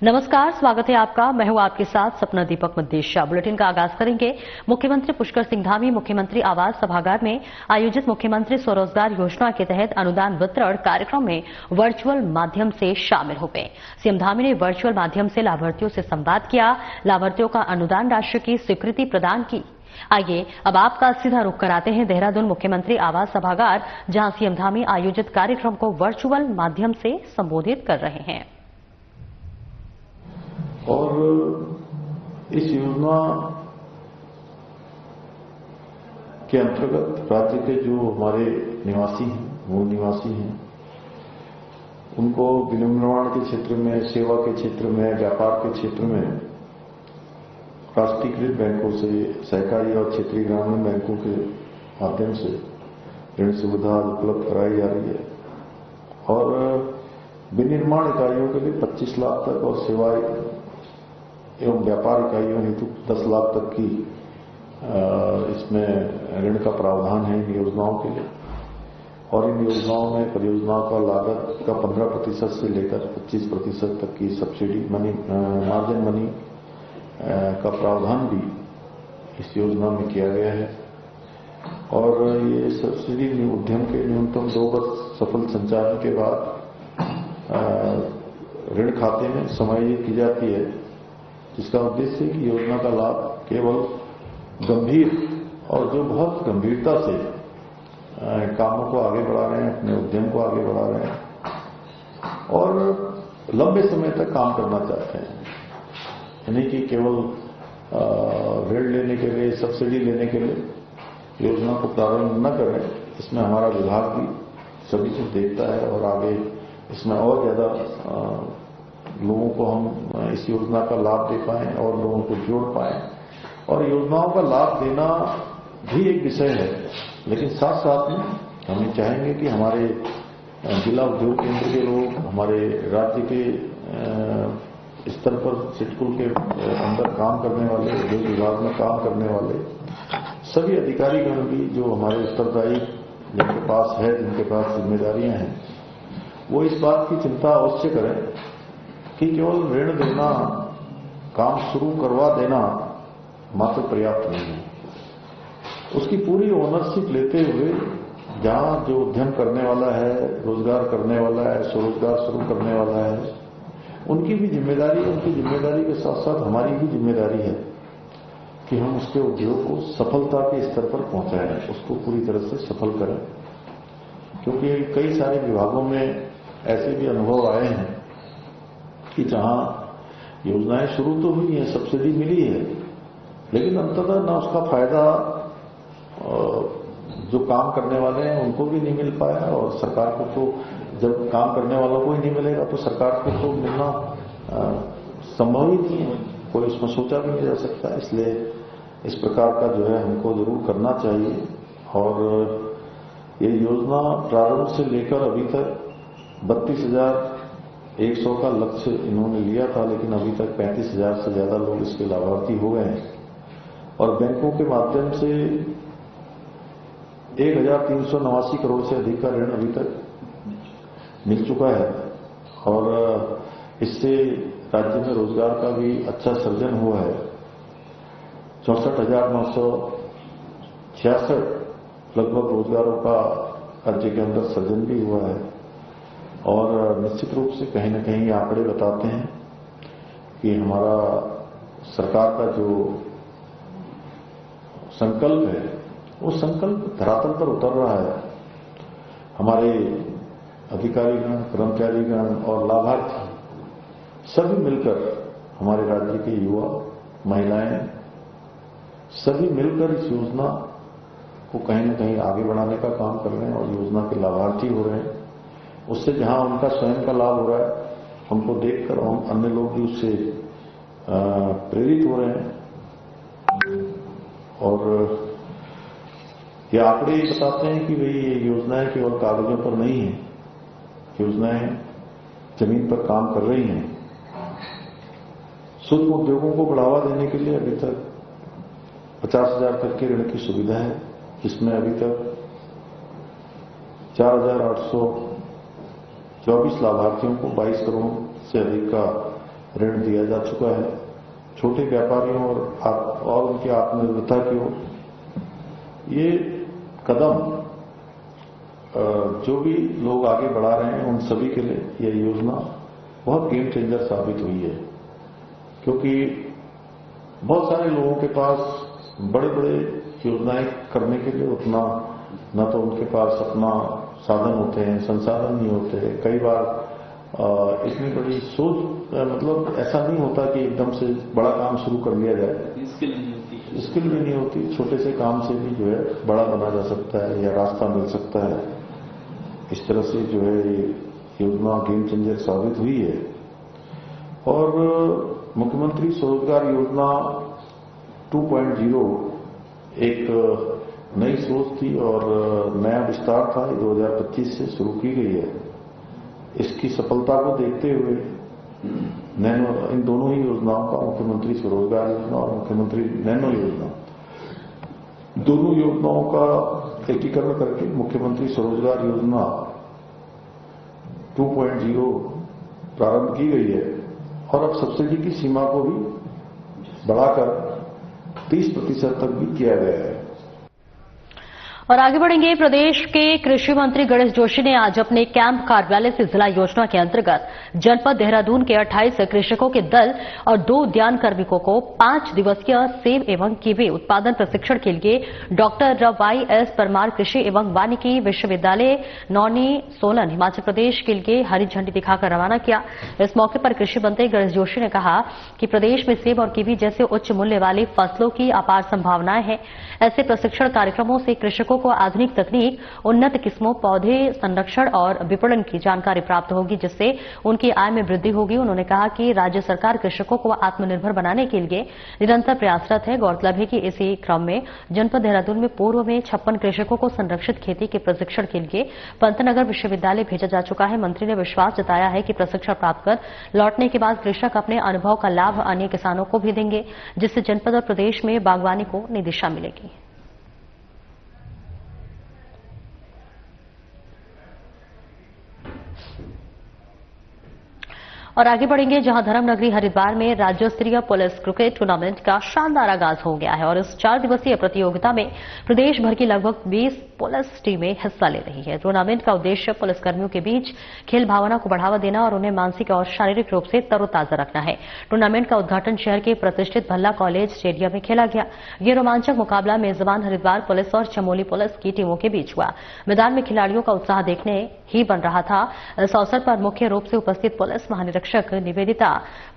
नमस्कार, स्वागत है आपका। मैं हूं आपके साथ सपना दीपक मद्देशा। बुलेटिन का आगाज करेंगे। मुख्यमंत्री पुष्कर सिंह धामी मुख्यमंत्री आवास सभागार में आयोजित मुख्यमंत्री स्वरोजगार योजना के तहत अनुदान वितरण कार्यक्रम में वर्चुअल माध्यम से शामिल हो गए। सीएम धामी ने वर्चुअल माध्यम से लाभार्थियों से संवाद किया, लाभार्थियों का अनुदान राशि की स्वीकृति प्रदान की। आइए अब आपका सीधा रुख कराते हैं देहरादून मुख्यमंत्री आवास सभागार, जहां सीएम धामी आयोजित कार्यक्रम को वर्चुअल माध्यम से संबोधित कर रहे हैं। और इस योजना के अंतर्गत राज्य के जो हमारे निवासी हैं, मूल निवासी हैं, उनको विनिर्माण के क्षेत्र में, सेवा के क्षेत्र में, व्यापार के क्षेत्र में राष्ट्रीयकृत बैंकों से, सहकारी और क्षेत्रीय ग्रामीण बैंकों के माध्यम से ऋण सुविधा उपलब्ध कराई जा रही है। और विनिर्माण इकाइयों के लिए 25 लाख तक और सेवाएं एवं व्यापार इकाइयों हेतु 10 लाख तक की इसमें ऋण का प्रावधान है इन योजनाओं के लिए। और इन योजनाओं में परियोजनाओं का लागत का 15% से लेकर 25% तक की सब्सिडी मनी, मार्जिन मनी का प्रावधान भी इस योजना में किया गया है। और ये सब्सिडी उद्यम के न्यूनतम 2 वर्ष सफल संचालन के बाद ऋण खाते में समायोजित की जाती है, जिसका उद्देश्य है कि योजना का लाभ केवल गंभीर और जो बहुत गंभीरता से कामों को आगे बढ़ा रहे हैं, अपने उद्यम को आगे बढ़ा रहे हैं और लंबे समय तक काम करना चाहते हैं, यानी कि केवल ऋण लेने के लिए, सब्सिडी लेने के लिए योजना को प्रारंभ न करें। इसमें हमारा विभाग भी सभी कुछ देखता है और आगे इसमें और ज्यादा लोगों को हम इस योजना का लाभ दे पाएं और लोगों को जोड़ पाएं। और योजनाओं का लाभ देना भी एक विषय है, लेकिन साथ साथ में हम चाहेंगे कि हमारे जिला उद्योग केंद्र के लोग, हमारे राज्य के स्तर पर सिडकुल के अंदर काम करने वाले, उद्योग विभाग में काम करने वाले सभी अधिकारीगण भी जो हमारे उत्तरदायी जिनके पास है, जिनके पास जिम्मेदारियां हैं, वो इस बात की चिंता अवश्य करें कि केवल ऋण देना, काम शुरू करवा देना मात्र पर्याप्त नहीं है। उसकी पूरी ओनरशिप लेते हुए जहां जो उद्यम करने वाला है, रोजगार करने वाला है, स्वरोजगार शुरू करने वाला है, उनकी भी जिम्मेदारी है। उनकी जिम्मेदारी के साथ साथ हमारी भी जिम्मेदारी है कि हम उसके उद्योग को सफलता के स्तर पर पहुंचाएं, उसको पूरी तरह से सफल करें। क्योंकि कई सारे विभागों में ऐसे भी अनुभव आए हैं कि जहां योजनाएं शुरू तो हुई हैं, सब्सिडी मिली है, लेकिन अंततः न उसका फायदा जो काम करने वाले हैं उनको भी नहीं मिल पाया, और सरकार को तो जब काम करने वालों को ही नहीं मिलेगा तो सरकार को तो मिलना संभव ही नहीं है, कोई उसमें सोचा भी नहीं जा सकता। इसलिए इस प्रकार का जो है हमको जरूर करना चाहिए। और ये योजना प्रारंभ से लेकर अभी तक 32,100 का लक्ष्य इन्होंने लिया था, लेकिन अभी तक 35,000 से ज्यादा लोग इसके लाभार्थी हो गए हैं। और बैंकों के माध्यम से 1,389 करोड़ से अधिक का ऋण अभी तक मिल चुका है। और इससे राज्य में रोजगार का भी अच्छा सृजन हुआ है। 64,966 लगभग रोजगारों का राज्य के अंदर सृजन भी हुआ है। और निश्चित रूप से कहीं न कहीं आंकड़े बताते हैं कि हमारा सरकार का जो संकल्प है, वो संकल्प धरातल पर उतर रहा है। हमारे अधिकारीगण, कर्मचारीगण और लाभार्थी सभी मिलकर, हमारे राज्य के युवा, महिलाएं सभी मिलकर इस योजना को कहीं न कहीं आगे बढ़ाने का काम कर रहे हैं और योजना के लाभार्थी हो रहे हैं। उससे जहां उनका स्वयं का लाभ हो रहा है, हमको देखकर हम अन्य लोग भी उससे प्रेरित हो रहे हैं। और ये आंकड़े बताते हैं कि भाई ये योजनाएं केवल कागजों पर नहीं है, योजनाएं जमीन पर काम कर रही हैं। सूक्ष्म उद्योगों को बढ़ावा देने के लिए अभी तक 50,000 तक के ऋण की सुविधा है, जिसमें अभी तक 4,824 लाभार्थियों को 22 करोड़ से अधिक का ऋण दिया जा चुका है। छोटे व्यापारियों और उनकी आत्मनिर्भरता की ओर ये कदम जो भी लोग आगे बढ़ा रहे हैं उन सभी के लिए यह योजना बहुत गेम चेंजर साबित हुई है, क्योंकि बहुत सारे लोगों के पास बड़े बड़े योजनाएं करने के लिए उतना न तो उनके पास अपना साधन होते हैं, संसाधन नहीं होते। कई बार इतनी बड़ी सोच मतलब ऐसा नहीं होता कि एकदम से बड़ा काम शुरू कर लिया जाए, स्किल भी नहीं होती। छोटे से काम से भी जो है बड़ा बना जा सकता है या रास्ता मिल सकता है। इस तरह से जो है ये योजना गेम चेंजर साबित हुई है। और मुख्यमंत्री स्वरोजगार योजना 2.0 एक नई सोच थी और नया विस्तार था। 2025 से शुरू की गई है। इसकी सफलता को देखते हुए इन दोनों ही योजनाओं का, मुख्यमंत्री स्वरोजगार योजना और मुख्यमंत्री नैनो योजना, दोनों योजनाओं का एकीकरण करके मुख्यमंत्री स्वरोजगार योजना 2.0 प्रारंभ की गई है और अब सब्सिडी की सीमा को भी बढ़ाकर 30% तक भी किया गया है। और आगे बढ़ेंगे। प्रदेश के कृषि मंत्री गणेश जोशी ने आज अपने कैंप कार्यालय से जिला योजना के अंतर्गत जनपद देहरादून के 28 कृषकों के दल और 2 उद्यान कार्मिकों को 5 दिवसीय सेब एवं कीवी उत्पादन प्रशिक्षण के लिए डॉक्टर वाई.एस. परमार कृषि एवं वानिकी विश्वविद्यालय नौनी सोलन हिमाचल प्रदेश के लिए हरी झंडी दिखाकर रवाना किया। इस मौके पर कृषि मंत्री गणेश जोशी ने कहा कि प्रदेश में सेब और कीवी जैसे उच्च मूल्य वाली फसलों की अपार संभावनाएं हैं। ऐसे प्रशिक्षण कार्यक्रमों से कृषकों को आधुनिक तकनीक, उन्नत किस्मों, पौधे संरक्षण और विपणन की जानकारी प्राप्त होगी, जिससे उनकी आय में वृद्धि होगी। उन्होंने कहा कि राज्य सरकार कृषकों को आत्मनिर्भर बनाने के लिए निरंतर प्रयासरत है। गौरतलब है कि इसी क्रम में जनपद देहरादून में पूर्व में 56 कृषकों को संरक्षित खेती के प्रशिक्षण के लिए पंतनगर विश्वविद्यालय भेजा जा चुका है। मंत्री ने विश्वास जताया है कि प्रशिक्षण प्राप्त कर लौटने के बाद कृषक अपने अनुभव का लाभ अन्य किसानों को भी देंगे, जिससे जनपद और प्रदेश में बागवानी को नई दिशा मिलेगी। और आगे बढ़ेंगे, जहां धर्मनगरी हरिद्वार में राज्य स्तरीय पुलिस क्रिकेट टूर्नामेंट का शानदार आगाज हो गया है और इस 4 दिवसीय प्रतियोगिता में प्रदेश भर की लगभग 20 पुलिस टीमें हिस्सा ले रही है। टूर्नामेंट का उद्देश्य पुलिसकर्मियों के बीच खेल भावना को बढ़ावा देना और उन्हें मानसिक और शारीरिक रूप से तरोताजा रखना है। टूर्नामेंट का उद्घाटन शहर के प्रतिष्ठित भल्ला कॉलेज स्टेडियम में खेला गया। ये रोमांचक मुकाबला मेजबान हरिद्वार पुलिस और चमोली पुलिस की टीमों के बीच हुआ। मैदान में खिलाड़ियों का उत्साह देखने ही बन रहा था। इस अवसर पर मुख्य रूप से उपस्थित पुलिस महानिरीक्षक निवेदिता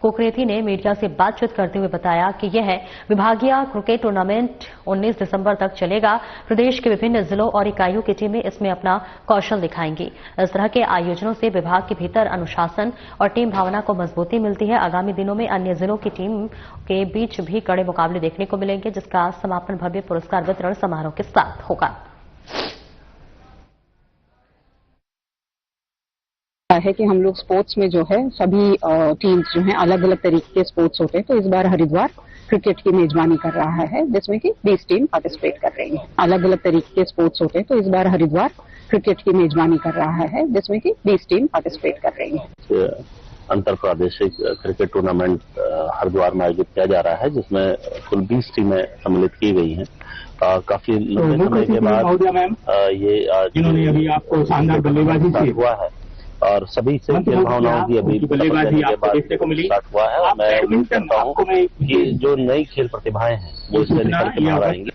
कुकरेती ने मीडिया से बातचीत करते हुए बताया कि यह विभागीय क्रिकेट टूर्नामेंट 19 दिसंबर तक चलेगा। प्रदेश के विभिन्न जिलों और इकाइयों की टीमें इसमें अपना कौशल दिखाएंगी। इस तरह के आयोजनों से विभाग के भीतर अनुशासन और टीम भावना को मजबूती मिलती है। आगामी दिनों में अन्य जिलों की टीम के बीच भी कड़े मुकाबले देखने को मिलेंगे, जिसका समापन भव्य पुरस्कार वितरण समारोह के साथ होगा। है कि हम लोग स्पोर्ट्स में जो है सभी टीम्स जो हैं अलग अलग तरीके के स्पोर्ट्स होते हैं, तो इस बार हरिद्वार क्रिकेट की मेजबानी कर रहा है, जिसमें कि 20 टीम पार्टिसिपेट कर रही है। अलग अलग तरीके के स्पोर्ट्स होते हैं, तो इस बार हरिद्वार क्रिकेट की मेजबानी कर रहा है, जिसमें कि 20 टीम पार्टिसिपेट कर रही है। अंतर प्रादेशिक क्रिकेट टूर्नामेंट हरिद्वार में आयोजित किया जा रहा है, जिसमें कुल 20 टीमें सम्मिलित की गई हैं। काफी लंबे समय के बाद ये जिन्होंने अभी आपको शानदार बल्लेबाजी हुआ है और सभी से खेल भावनाओं की अभी बल्लेबाजी आपको देखने को मिली। स्टार्ट हुआ है और मैं उम्मीद करता हूँ कि जो नई खेल प्रतिभाएं हैं वो इससे निकल के बाहर आएंगी।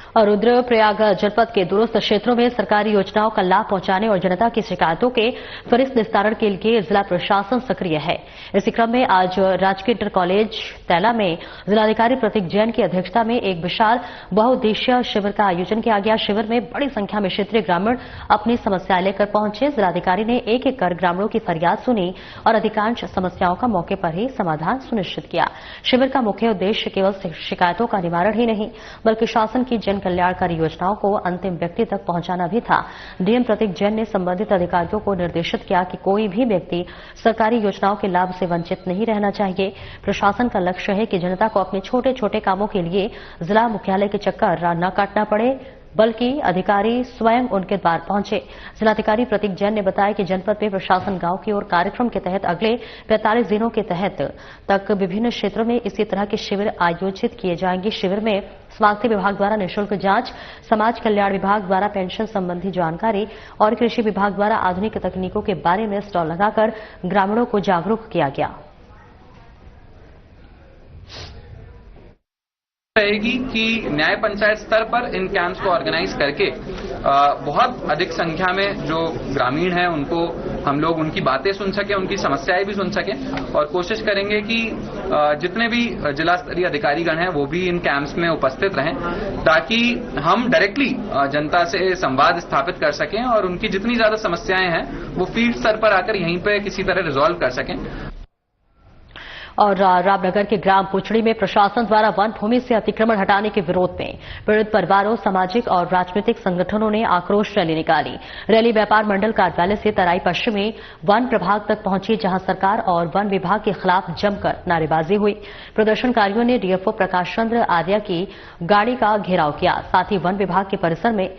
और रुद्रप्रयाग जनपद के दूरस्थ क्षेत्रों में सरकारी योजनाओं का लाभ पहुंचाने और जनता की शिकायतों के त्वरित निस्तारण के लिए जिला प्रशासन सक्रिय है। इसी क्रम में आज राजकीय इंटर कॉलेज तैला में जिलाधिकारी प्रतीक जैन की अध्यक्षता में एक विशाल बहुउद्देशीय शिविर का आयोजन किया गया। शिविर में बड़ी संख्या में क्षेत्रीय ग्रामीण अपनी समस्याएं लेकर पहुंचे। जिलाधिकारी ने एक एक कर ग्रामीणों की फरियाद सुनी और अधिकांश समस्याओं का मौके पर ही समाधान सुनिश्चित किया। शिविर का मुख्य उद्देश्य केवल शिकायतों का निवारण ही नहीं, बल्कि शासन की जन कल्याणकारी योजनाओं को अंतिम व्यक्ति तक पहुंचाना भी था। डीएम प्रतीक जैन ने संबंधित अधिकारियों को निर्देशित किया कि कोई भी व्यक्ति सरकारी योजनाओं के लाभ से वंचित नहीं रहना चाहिए। प्रशासन का लक्ष्य है कि जनता को अपने छोटे छोटे कामों के लिए जिला मुख्यालय के चक्कर न काटना पड़े। बल्कि अधिकारी स्वयं उनके द्वार पहुंचे। जिलाधिकारी प्रतीक जैन ने बताया कि जनपद में प्रशासन गांव की ओर कार्यक्रम के तहत अगले 45 दिनों के तहत तक विभिन्न क्षेत्रों में इसी तरह के शिविर आयोजित किए जाएंगे। शिविर में स्वास्थ्य विभाग द्वारा निःशुल्क जांच, समाज कल्याण विभाग द्वारा पेंशन संबंधी जानकारी और कृषि विभाग द्वारा आधुनिक तकनीकों के बारे में स्टॉल लगाकर ग्रामीणों को जागरूक किया गया। रहेगी कि न्याय पंचायत स्तर पर इन कैंप्स को ऑर्गेनाइज करके बहुत अधिक संख्या में जो ग्रामीण हैं उनको हम लोग उनकी बातें सुन सकें, उनकी समस्याएं भी सुन सकें और कोशिश करेंगे कि जितने भी जिला स्तरीय अधिकारीगण हैं वो भी इन कैंप्स में उपस्थित रहें ताकि हम डायरेक्टली जनता से संवाद स्थापित कर सकें और उनकी जितनी ज्यादा समस्याएं हैं वो फील्ड स्तर पर आकर यहीं पे किसी तरह रिजॉल्व कर सकें। और रामनगर के ग्राम पुछड़ी में प्रशासन द्वारा वन भूमि से अतिक्रमण हटाने के विरोध में पीड़ित परिवारों, सामाजिक और राजनीतिक संगठनों ने आक्रोश रैली निकाली। रैली व्यापार मंडल कार्यालय से तराई पश्चिमी वन प्रभाग तक पहुंची, जहां सरकार और वन विभाग के खिलाफ जमकर नारेबाजी हुई। प्रदर्शनकारियों ने डीएफओ प्रकाश चंद्र आर्या की गाड़ी का घेराव किया। साथ ही वन विभाग के परिसर में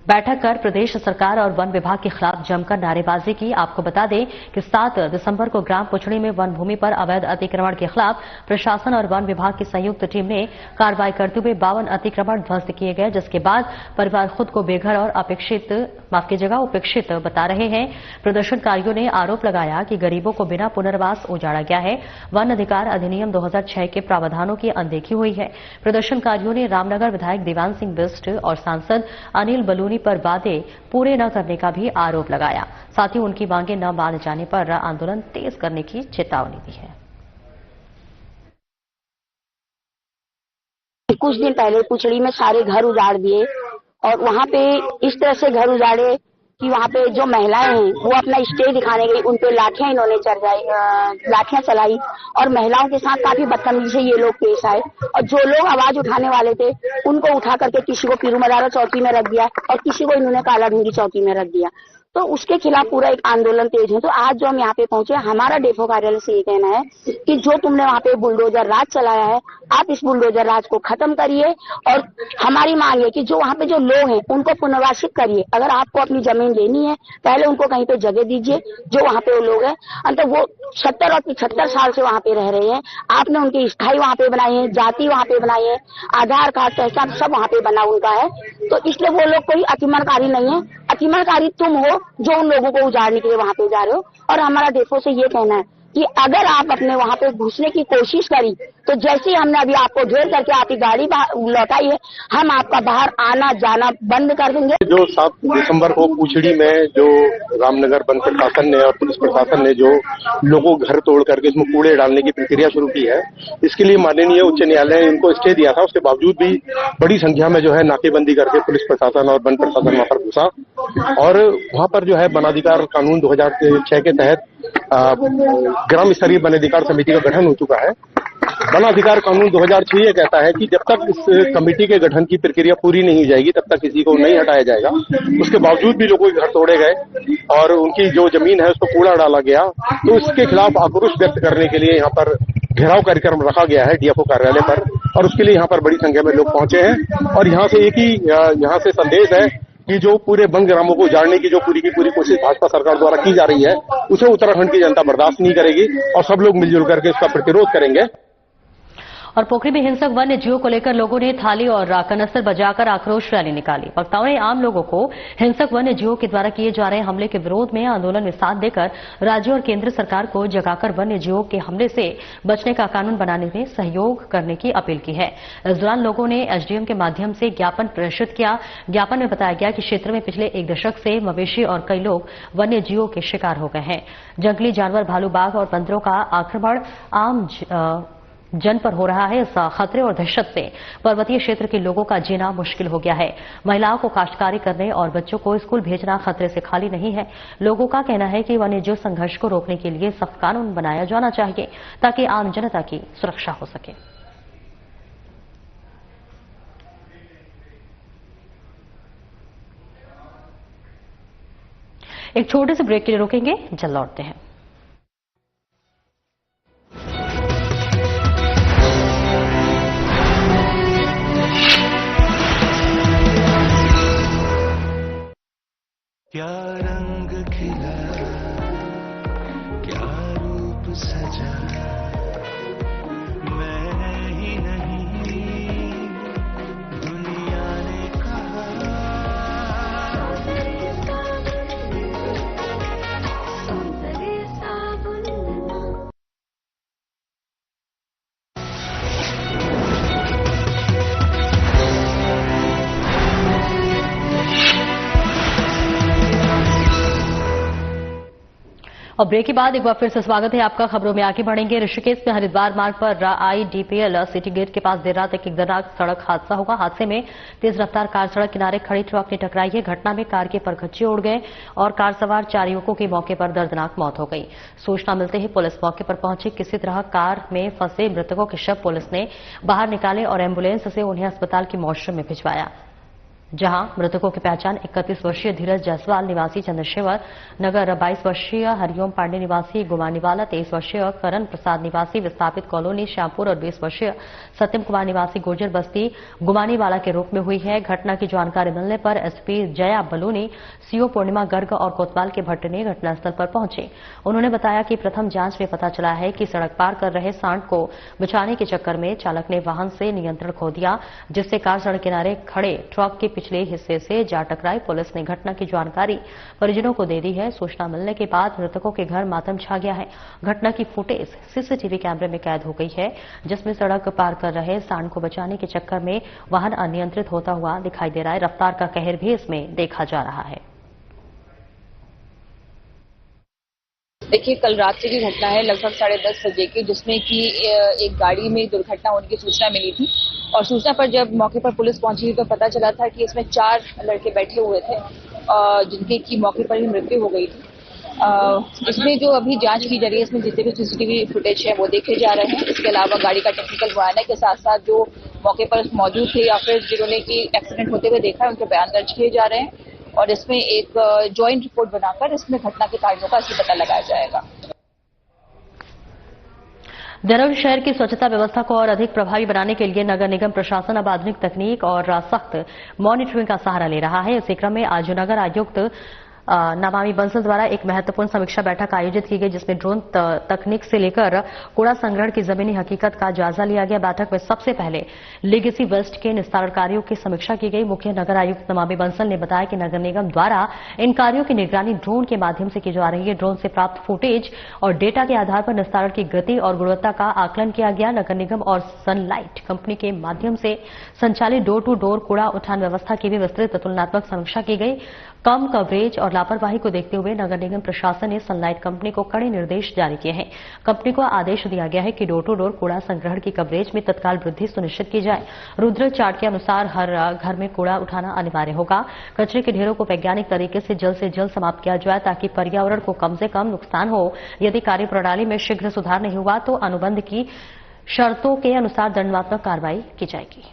बैठक कर प्रदेश सरकार और वन विभाग के खिलाफ जमकर नारेबाजी की। आपको बता दें कि 7 दिसंबर को ग्राम पुछड़ी में वन भूमि पर अवैध अतिक्रमण के खिलाफ प्रशासन और वन विभाग की संयुक्त टीम ने कार्रवाई करते हुए 52 अतिक्रमण ध्वस्त किए गए, जिसके बाद परिवार खुद को बेघर और उपेक्षित बता रहे हैं। प्रदर्शनकारियों ने आरोप लगाया कि गरीबों को बिना पुनर्वास उजाड़ा गया है। वन अधिकार अधिनियम 2006 के प्रावधानों की अनदेखी हुई है। प्रदर्शनकारियों ने रामनगर विधायक देवान सिंह बिष्ट और सांसद अनिल बलूनी पर वादे पूरे न करने का भी आरोप लगाया। साथ ही उनकी मांगे न मान जाने पर आंदोलन तेज करने की चेतावनी दी है। कुछ दिन पहले पुछड़ी में सारे घर उजाड़ दिए और वहाँ पे इस तरह से घर उजाड़े कि वहाँ पे जो महिलाएं हैं वो अपना स्टेज दिखाने गई, उन पे लाठियां इन्होंने लाठियां चलाई और महिलाओं के साथ काफी बदतमीजी से ये लोग पेश आए और जो लोग आवाज उठाने वाले थे उनको उठा करके किसी को पीरूमदारा चौकी में रख दिया और किसी को इन्होंने काला ढूंगी चौकी में रख दिया। तो उसके खिलाफ पूरा एक आंदोलन तेज है। तो आज जो हम यहाँ पे पहुंचे, हमारा डेफो कार्यालय से ये कहना है कि जो तुमने वहाँ पे बुलडोजर राज चलाया है, आप इस बुलडोजर राज को खत्म करिए और हमारी मांग है कि जो वहाँ पे जो लोग हैं उनको पुनर्वासित करिए। अगर आपको अपनी जमीन लेनी है पहले उनको कहीं पे जगह दीजिए। जो वहाँ पे वो लोग हैं अंत वो 70 और 75 साल से वहाँ पे रह रहे हैं, आपने उनकी स्थायी वहाँ पे बनाई है, जाति वहाँ पे बनाई है, आधार कार्ड पहचान सब वहाँ पे बना उनका है। तो इसलिए वो लोग कोई अतिक्रमणकारी नहीं है। अतिक्रमणकारी तुम हो जो उन लोगों को उजाड़ने के लिए वहाँ पे जा रहे हो। और हमारा डेफो से ये कहना है कि अगर आप अपने वहाँ पे घुसने की कोशिश करी तो जैसे हमने अभी आपको घेर करके आपकी गाड़ी लौटाई है, हम आपका बाहर आना जाना बंद कर देंगे। जो 7 दिसंबर को पुछड़ी में जो रामनगर वन प्रशासन ने और पुलिस प्रशासन ने जो लोगों घर तोड़ करके इसमें कूड़े डालने की प्रक्रिया शुरू की है, इसके लिए माननीय उच्च न्यायालय ने इनको स्टे दिया था। उसके बावजूद भी बड़ी संख्या में जो है नाकेबंदी करके पुलिस प्रशासन और वन प्रशासन वहाँ पर घुसा और वहाँ पर जो है वनाधिकार कानून 2006 के तहत ग्राम स्तरीय वन अधिकार समिति का गठन हो चुका है। वन अधिकार कानून 2006 ये कहता है कि जब तक इस कमेटी के गठन की प्रक्रिया पूरी नहीं हो जाएगी तब तक किसी को नहीं हटाया जाएगा। उसके बावजूद भी लोगों के घर तोड़े गए और उनकी जो जमीन है उसको कूड़ा डाला गया। तो इसके खिलाफ आक्रोश व्यक्त करने के लिए यहाँ पर घेराव कार्यक्रम रखा गया है डीएफओ कार्यालय पर और उसके लिए यहाँ पर बड़ी संख्या में लोग पहुंचे हैं। और यहाँ से एक ही यहाँ से संदेश है कि जो पूरे वन ग्रामों को उजाड़ने की जो पूरी की पूरी कोशिश भाजपा सरकार द्वारा की जा रही है उसे उत्तराखंड की जनता बर्दाश्त नहीं करेगी और सब लोग मिलजुल करके इसका प्रतिरोध करेंगे। और पोखरी में हिंसक वन्य जीवों को लेकर लोगों ने थाली और कनस्तर बजाकर आक्रोश रैली निकाली। वक्ताओं ने आम लोगों को हिंसक वन्य जीवों के द्वारा किए जा रहे हमले के विरोध में आंदोलन में साथ देकर राज्य और केंद्र सरकार को जगाकर वन्य जीवों के हमले से बचने का कानून बनाने में सहयोग करने की अपील की है। इस दौरान लोगों ने एसडीएम के माध्यम से ज्ञापन प्रेषित किया। ज्ञापन में बताया गया कि क्षेत्र में पिछले 1 दशक से मवेशी और कई लोग वन्य जीवों के शिकार हो गए हैं। जंगली जानवर भालू, बाघ और बंदरों का आक्रमण आम जन पर हो रहा है। इस खतरे और दहशत से पर्वतीय क्षेत्र के लोगों का जीना मुश्किल हो गया है। महिलाओं को काश्तकारी करने और बच्चों को स्कूल भेजना खतरे से खाली नहीं है। लोगों का कहना है कि वन्यजीव संघर्ष को रोकने के लिए सख्त कानून बनाया जाना चाहिए ताकि आम जनता की सुरक्षा हो सके। एक छोटे से ब्रेक के लिए रोकेंगे, जल्द लौटते हैं। क्या रंग खिला, क्या रूप सजा, मैं ही नहीं दुनिया ने कहा। और ब्रेक के बाद एक बार फिर से स्वागत है आपका। खबरों में आगे बढ़ेंगे। ऋषिकेश में हरिद्वार मार्ग पर IDPL सिटी गेट के पास देर रात एक दर्दनाक सड़क हादसा हुआ। हादसे में तेज रफ्तार कार सड़क किनारे खड़ी ट्रक ने टकराई है। घटना में कार के परखच्चे उड़ गए और कार सवार 4 युवकों की मौके पर दर्दनाक मौत हो गई। सूचना मिलते ही पुलिस मौके पर पहुंची। किसी तरह कार में फंसे मृतकों के शव पुलिस ने बाहर निकाले और एम्बुलेंस से उन्हें अस्पताल की मोर्चरी में भिजवाया, जहां मृतकों की पहचान 31 वर्षीय धीरज जायसवाल निवासी चंद्रशेखर नगर, 22 वर्षीय हरिओम पांडे निवासी गुमानीवाला, 23 वर्षीय करण प्रसाद निवासी विस्थापित कॉलोनी श्यामपुर और 20 वर्षीय सत्यम कुमार निवासी गुर्जर बस्ती गुमानीवाला के रूप में हुई है। घटना की जानकारी मिलने पर एसपी जया बलूनी, सीओ पूर्णिमा गर्ग और कोतवाल के भट्ट ने घटनास्थल पर पहुंचे। उन्होंने बताया कि प्रथम जांच में पता चला है कि सड़क पार कर रहे सांड को बचाने के चक्कर में चालक ने वाहन से नियंत्रण खो दिया, जिससे कार सड़क किनारे खड़े ट्रक के पिछले हिस्से से जा टकराई। पुलिस ने घटना की जानकारी परिजनों को दे दी है। सूचना मिलने के बाद मृतकों के घर मातम छा गया है। घटना की फुटेज सीसीटीवी कैमरे में कैद हो गई है, जिसमें सड़क पार कर रहे सांड को बचाने के चक्कर में वाहन अनियंत्रित होता हुआ दिखाई दे रहा है। रफ्तार का कहर भी इसमें देखा जा रहा है। देखिए, कल रात्रि की घटना है लगभग 10:30 बजे की, जिसमें कि एक गाड़ी में दुर्घटना होने की सूचना मिली थी और सूचना पर जब मौके पर पुलिस पहुंची तो पता चला था कि इसमें 4 लड़के बैठे हुए थे जिनकी की मौके पर ही मृत्यु हो गई थी। इसमें जो अभी जांच की जा रही है, इसमें जितने भी सीसीटीवी फुटेज है वो देखे जा रहे हैं। इसके अलावा गाड़ी का टेक्निकल मुआयना के साथ साथ जो मौके पर मौजूद थे या फिर जिन्होंने की एक्सीडेंट होते हुए देखा है उनके बयान दर्ज किए जा रहे हैं और इसमें एक ज्वाइंट रिपोर्ट बनाकर इसमें घटना के कारणों का असली पता लगाया जाएगा। देहरादून शहर की स्वच्छता व्यवस्था को और अधिक प्रभावी बनाने के लिए नगर निगम प्रशासन अब आधुनिक तकनीक और सख्त मॉनिटरिंग का सहारा ले रहा है। इसी क्रम में आज नगर आयुक्त नमामि बंसल द्वारा एक महत्वपूर्ण समीक्षा बैठक आयोजित की गई, जिसमें ड्रोन तकनीक से लेकर कूड़ा संग्रहण की जमीनी हकीकत का जायजा लिया गया। बैठक में सबसे पहले लीगेसी वेस्ट के निस्तारण कार्यों की समीक्षा की गई। मुख्य नगर आयुक्त नमामि बंसल ने बताया कि नगर निगम द्वारा इन कार्यों की निगरानी ड्रोन के माध्यम से की जा रही है। ड्रोन से प्राप्त फुटेज और डेटा के आधार पर निस्तारण की गति और गुणवत्ता का आकलन किया गया। नगर निगम और सनलाइट कंपनी के माध्यम से संचालित डोर टू डोर कूड़ा उठान व्यवस्था की भी विस्तृत तुलनात्मक समीक्षा की गई। कम कवरेज और लापरवाही को देखते हुए नगर निगम प्रशासन ने सनलाइट कंपनी को कड़े निर्देश जारी किए हैं। कंपनी को आदेश दिया गया है कि डोर टू डोर कूड़ा संग्रहण की कवरेज में तत्काल वृद्धि सुनिश्चित की जाए। रुद्र चार्ट के अनुसार हर घर में कूड़ा उठाना अनिवार्य होगा। कचरे के ढेरों को वैज्ञानिक तरीके से जल्द समाप्त किया जाए ताकि पर्यावरण को कम से कम नुकसान हो। यदि कार्यप्रणाली में शीघ्र सुधार नहीं हुआ तो अनुबंध की शर्तों के अनुसार दंडात्मक कार्रवाई की जाएगी।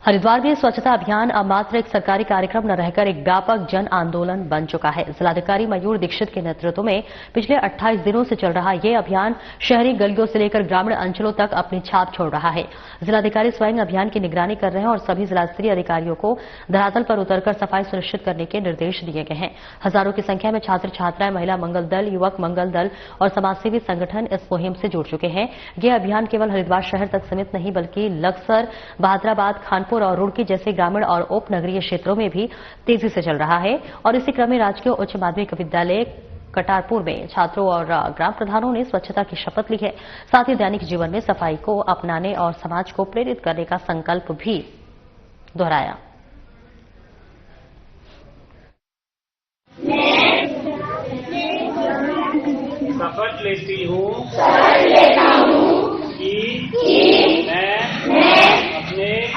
हरिद्वार में स्वच्छता अभियान अब मात्र एक सरकारी कार्यक्रम न रहकर एक व्यापक जन आंदोलन बन चुका है। जिलाधिकारी मयूर दीक्षित के नेतृत्व में पिछले 28 दिनों से चल रहा ये अभियान शहरी गलियों से लेकर ग्रामीण अंचलों तक अपनी छाप छोड़ रहा है। जिलाधिकारी स्वयं अभियान की निगरानी कर रहे हैं और सभी जिला स्तरीय अधिकारियों को धरातल पर उतरकर सफाई सुनिश्चित करने के निर्देश दिए गए हैं। हजारों की संख्या में छात्र छात्राएं, महिला मंगल दल, युवक मंगल दल और समाजसेवी संगठन इस मुहिम से जुड़ चुके हैं। यह अभियान केवल हरिद्वार शहर तक सीमित नहीं बल्कि लक्सर, बहादुराबाद, खानपुर और रुड़की जैसे ग्रामीण और उप नगरीय क्षेत्रों में भी तेजी से चल रहा है। और इसी क्रम में राजकीय उच्च माध्यमिक विद्यालय कटारपुर में छात्रों और ग्राम प्रधानों ने स्वच्छता की शपथ ली है। साथ ही दैनिक जीवन में सफाई को अपनाने और समाज को प्रेरित करने का संकल्प भी दोहराया। शपथ लेती हूँ कि मैं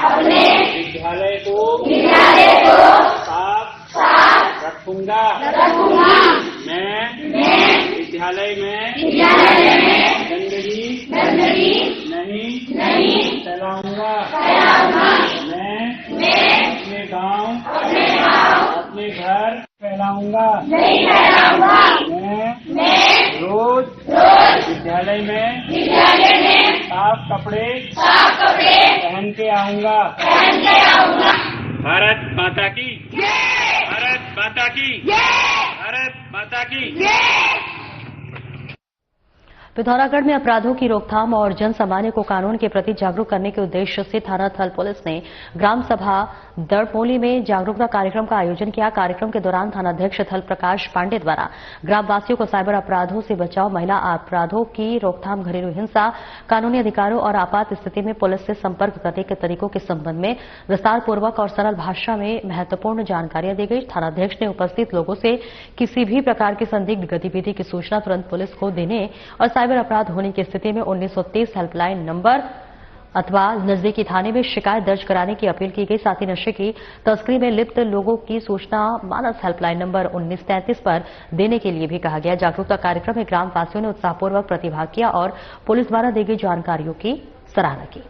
अपने विद्यालय को साफ रखूंगा। मैं विद्यालय में गंदगी नहीं फैलाऊंगा। मैं अपने गांव अपने घर फैलाऊंगा। मैं रोज विद्यालय में साफ कपड़े पहन के आऊंगा। भारत माता की, भारत माता की, भारत माता की। पिथौरागढ़ में अपराधों की रोकथाम और जन सामान्य को कानून के प्रति जागरूक करने के उद्देश्य से थाना थल पुलिस ने ग्राम सभा दड़पोली में जागरूकता कार्यक्रम का आयोजन किया। कार्यक्रम के दौरान थानाध्यक्ष थल प्रकाश पांडे द्वारा ग्रामवासियों को साइबर अपराधों से बचाव, महिला अपराधों की रोकथाम, घरेलू हिंसा, कानूनी अधिकारों और आपात स्थिति में पुलिस से संपर्क करने के तरीकों के संबंध में विस्तारपूर्वक और सरल भाषा में महत्वपूर्ण जानकारियां दी गई। थानाध्यक्ष ने उपस्थित लोगों से किसी भी प्रकार की संदिग्ध गतिविधि की सूचना तुरंत पुलिस को देने और साइबर अपराध होने की स्थिति में 1930 हेल्पलाइन नंबर अथवा नजदीकी थाने में शिकायत दर्ज कराने की अपील की गई। साथ ही नशे की तस्करी में लिप्त लोगों की सूचना मानस हेल्पलाइन नंबर 1933 पर देने के लिए भी कहा गया। जागरूकता कार्यक्रम में ग्रामवासियों ने उत्साहपूर्वक प्रतिभाग किया और पुलिस द्वारा दी गई जानकारियों की सराहना की।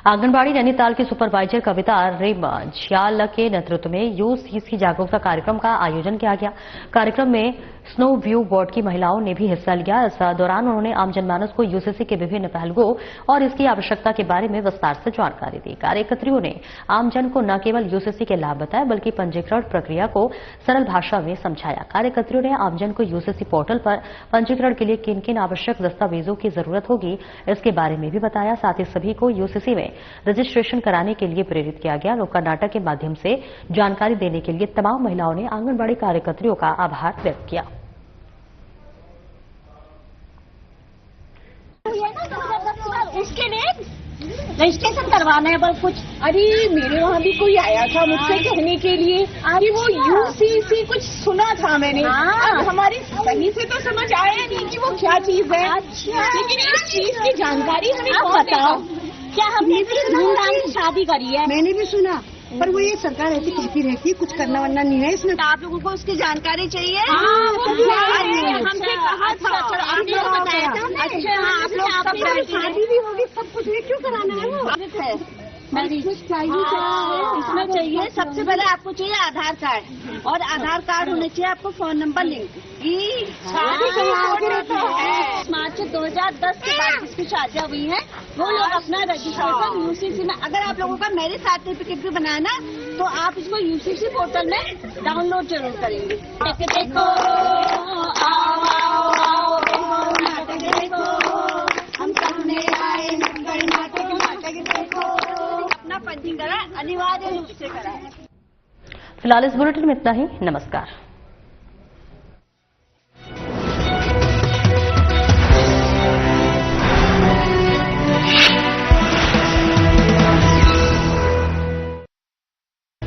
आंगनबाड़ी नैनीताल की सुपरवाइजर कविता रेमझियाल के नेतृत्व में यूसीसी जागरूकता कार्यक्रम का आयोजन किया गया। कार्यक्रम में स्नो व्यू वार्ड की महिलाओं ने भी हिस्सा लिया। इस दौरान उन्होंने आम जनमानस को यूसीसी के विभिन्न पहलुओं और इसकी आवश्यकता के बारे में विस्तार से जानकारी दी। कार्यकर्त्रियों ने आमजन को न केवल यूसीसी के लाभ बताए बल्कि पंजीकरण प्रक्रिया को सरल भाषा में समझाया। कार्यकर्त्रियों ने आमजन को यूसीसी पोर्टल पर पंजीकरण के लिए किन किन आवश्यक दस्तावेजों की जरूरत होगी इसके बारे में भी बताया। साथ ही सभी को यूसीसी में रजिस्ट्रेशन कराने के लिए प्रेरित किया गया। नुक्कड़ नाटक के माध्यम से जानकारी देने के लिए तमाम महिलाओं ने आंगनबाड़ी कार्यकर्त्रियों का आभार व्यक्त किया। उसके लिए रजिस्ट्रेशन करवाना है बस कुछ। अरे मेरे वहाँ भी कोई आया था मुझसे कहने के लिए कि वो यूसीसी कुछ सुना था मैंने। अब हमारी सही से तो समझ आया नहीं कि वो क्या चीज है। लेकिन इस चीज की जानकारी हमें कौन बताओ। क्या हमने भी धूमधाम से शादी करी है? मैंने भी सुना, पर वो ये सरकार ऐसी कहती रहती है, कुछ करना वरना नहीं है इसमें। आप लोगों को उसकी जानकारी चाहिए? हमसे कहा था, आप लोग बताया था। अच्छा, आप लोग सब शादी भी होगी, सब कुछ है, क्यों कराना है वो? इसमें चाहिए सबसे पहले आपको चाहिए आधार कार्ड, और आधार कार्ड होने चाहिए आपको फोन नंबर लिंक। मार्च 2010 के बाद जिसकी शादियाँ हुई हैं वो लोग अपना रजिस्ट्रेशन यूसीसी में, अगर आप लोगों का मैरिज सर्टिफिकेट भी बनाना तो आप इसको यूसीसी पोर्टल में डाउनलोड जरूर करेंगे। देखो हम सबने आए नाटक देखो, अपना पंजीकरण अनिवार्य रूप से कराएं। फिलहाल इस बुलेटिन में इतना ही। नमस्कार।